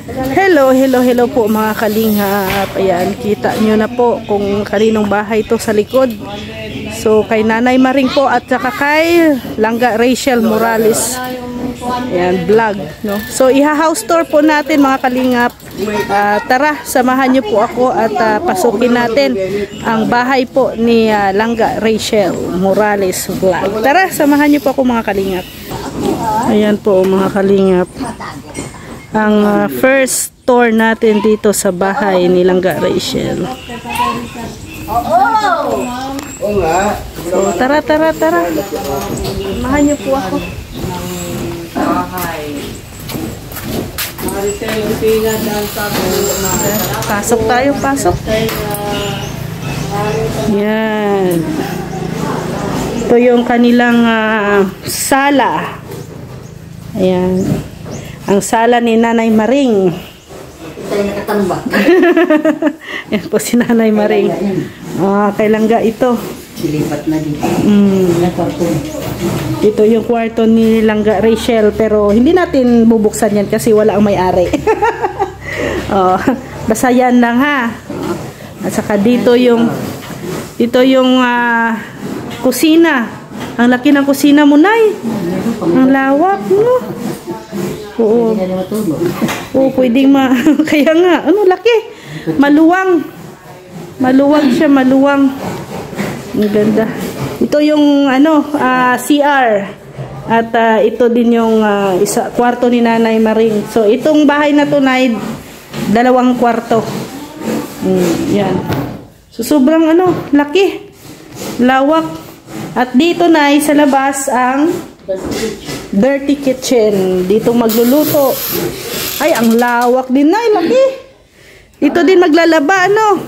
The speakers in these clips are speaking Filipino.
Hello, hello, hello po mga kalingap. Ayan, kita nyo na po kung kaninong bahay to sa likod. So, kay Nanay Maring po at saka kay Langga Rachel Morales. Ayan, vlog, no? So, iha-house tour po natin mga kalingap. Tara, samahan nyo po ako at pasukin natin ang bahay po ni Langga Rachel Morales vlog. Tara, samahan nyo po ako mga kalingap. Ayan po mga kalingap. Ang first tour natin dito sa bahay ni Langga Rachel. So, tara. Samahan niyo po ako. Pasok tayo, pasok. Yan. Ito yung kanilang sala. Ayan. Ang sala ni Nanay Maring. Tayo nakatambak. Yan po si Nanay Maring. Kay Langga ito. Silipat na dito. Ito yung kwarto ni Langga Rachel. Pero hindi natin bubuksan yan kasi wala ang may-ari. Basta yan lang ha. At saka dito yung kusina. Ang laki ng kusina mo, Nay. Ang lawak, no? Oo. Oo, pwedeng kaya nga, ano, laki. Maluwang. Maluwang siya, maluwang. Ang ganda. Ito yung, CR. At ito din yung kwarto ni Nanay Maring. So, itong bahay na to, Nay, 2 kwarto. Yan. So, sobrang, laki. Lawak. At dito, Nay, sa labas, ang dirty kitchen. Dito magluluto. Ay, ang lawak din na. Laki. Dito din maglalaba, ano?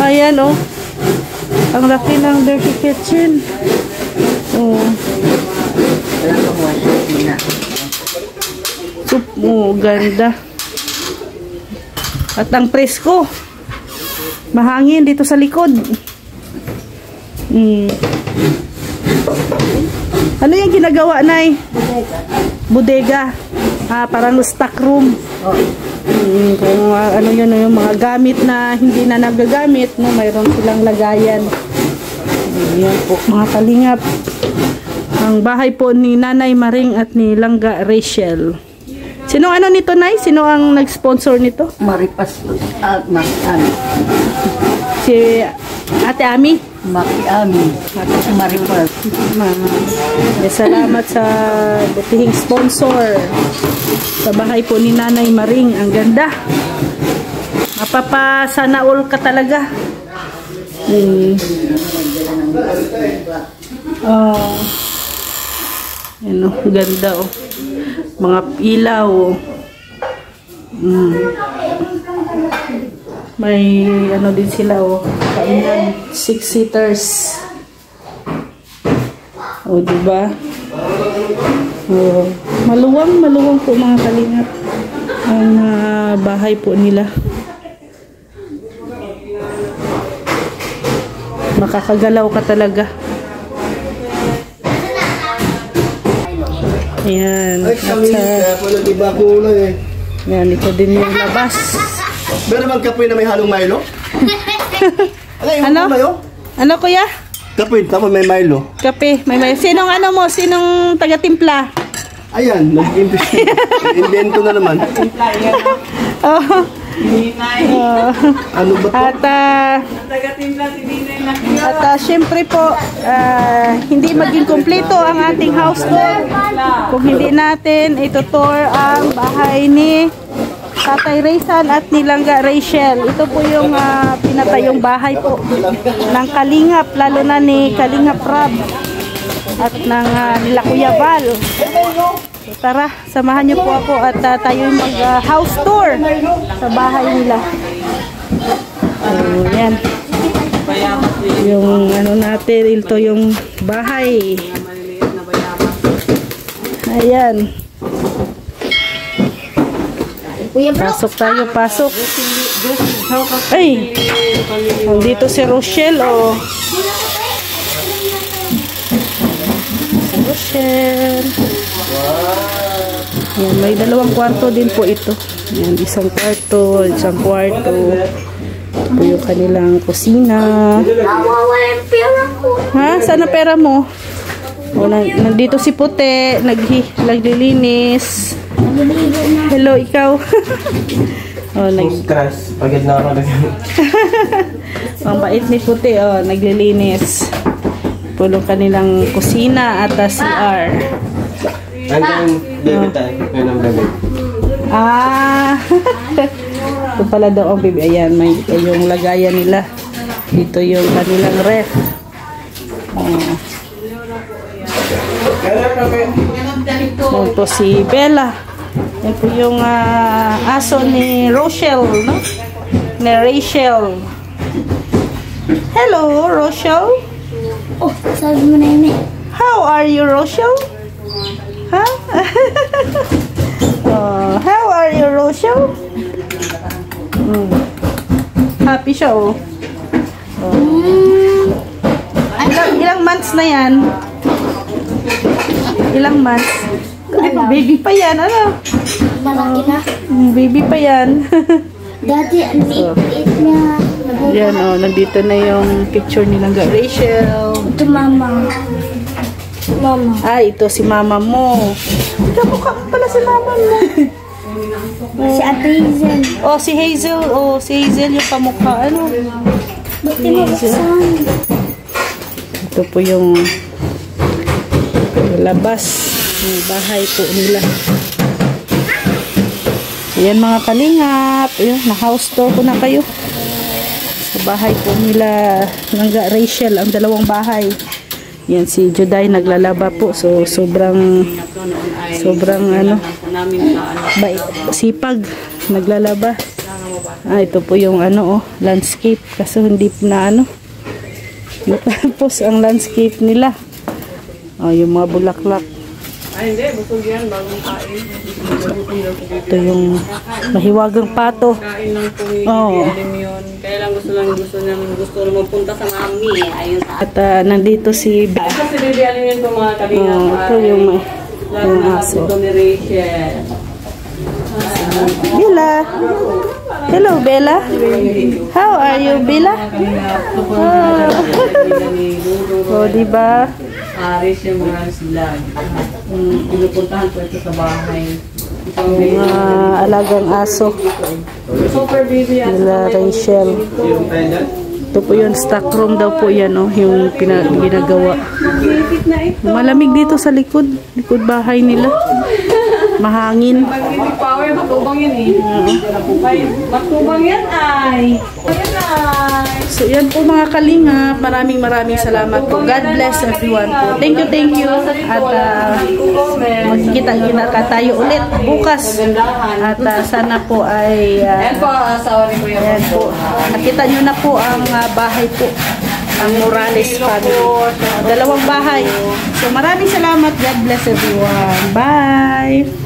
Ayan, oh. Ang laki ng dirty kitchen. Oh. Ganda. At ang presko. Mahangin dito sa likod. Ano yung ginagawa, Nay? Bodega. Parang stock room. Kung ano yun, yung mga gamit na hindi na nagagamit, no, mayroon silang lagayan. Yan po, mga kalingap. Ang bahay po ni Nanay Maring at ni Langga Rachel. Sino nito, Nay? Sino ang nag-sponsor nito? Maripas at Maki-Ami. Si Ate Ami? Maki-Ami. Maripas. Salamat sa butihing sponsor sa bahay po ni Nanay Maring. Ang ganda. Mapapasana all ka talaga. Ano, ganda oh. Mga ilaw. May din sila oh. Kainan, 6-seaters. O, diba? Maluwang po mga kalingap ang bahay po nila. Makakagalaw ka talaga. Ayan. Ayan, ito din yung labas. Meron bang kapoy na may halong Milo? Ano kuya? Kapoy, tapos may Milo. Kape, may Milo. Sinong taga-timpla? Ayan, nag-invento na naman. Ano ba to? At syempre po, hindi maging kumpleto ang ating house tour kung hindi natin itutour ang bahay ni Tatay Rizal at ni Langga Rachel. Ito po yung pinatayong bahay po ng Kalingap, lalo na ni Kalingap Rab at ng nila Kuya Val. So, tara, samahan niyo po ako at tayo mag-house tour sa bahay nila. Yan. Yung natin, ito yung bahay. Ayan. Pasok tayo, pasok. Ay, nandito si Rochelle, oh. Si Rochelle. Yan, may dalawang kwarto din po ito. Yan, isang kwarto. Ito yung kanilang kusina. Nawawala yung pera ko. Ha? Saan na pera mo? O, nandito si Puti. Naglilinis. Hello, ikaw. Stress. Pagod na ako. Ang bait ni Puti. Naglilinis. Pulong kanilang kusina at CR. Hanggang bebe tayo. Yun ang bebe. Ito pala daw ang baby. Ayan, may yung lagayan nila. Ito yung kanilang ref. Ito si Bella. Ito yung aso ni Rochelle, no? Ni Rachel. Hello, Rochelle. Oh, sabi mo na yun eh. How are you, Rochelle? Huh? How are you, Rochelle? Happy siya, oh. Ilang months na yan? Ilang months? Baby pa yan, ano? Malaki na. Baby pa yan. Dati, ang liit niya. Yan, oh, nandito na yung picture nilang Rachel. Ito mama. Mama. Ito si mama mo. Kamukha mo pala si mama mo. Si Ate Hazel. Oh, si Hazel. Oh, si Hazel yung kamukha. Ano? Ba't di mo buksan? Ito po yung labas ng bahay po nila. Ayan mga kalingap. Ayun, na-house tour ko na kayo. Sa bahay po nila ng Rachel, ang dalawang bahay. Yan si Juday naglalaba po. So sobrang ano, sipag naglalaba. Ito po yung ano, landscape kasi hindi na ano. Tapos ang landscape nila. Yung mga bulaklak. Hindi, busog yan, bagong kain. Ito yung mahiwagang pato. Kain lang po ni Alim yun. Kaya lang gusto lang magpunta sa mami. Ayun sa At nandito si kasi Baby Alim yun po mga kalingap. ito yung aso. Ito ni Rachel. Bella. Hello, Bella. How are you, Bella? Diba? Rachel Morales Vlog. Pinupuntahan po ito sa bahay. Mga alagang aso. Super baby Nila Rachel. Ito po yun, stock room daw po yan, oh, yung ginagawa. Malamig dito sa likod bahay nila. Mahangin. Magnetic power, matubang yan eh. Matubang yan ay. Ayan ay. So yan po mga kalingap. Maraming salamat po. God bless everyone po. Thank you. At magkita-kita tayo ulit bukas. At sana po ay Ayan po, asawa ni Kuya. ayan po. Nakita nyo na po ang bahay po. Ang Morales family. Dalawang bahay. So maraming salamat. God bless everyone. Bye!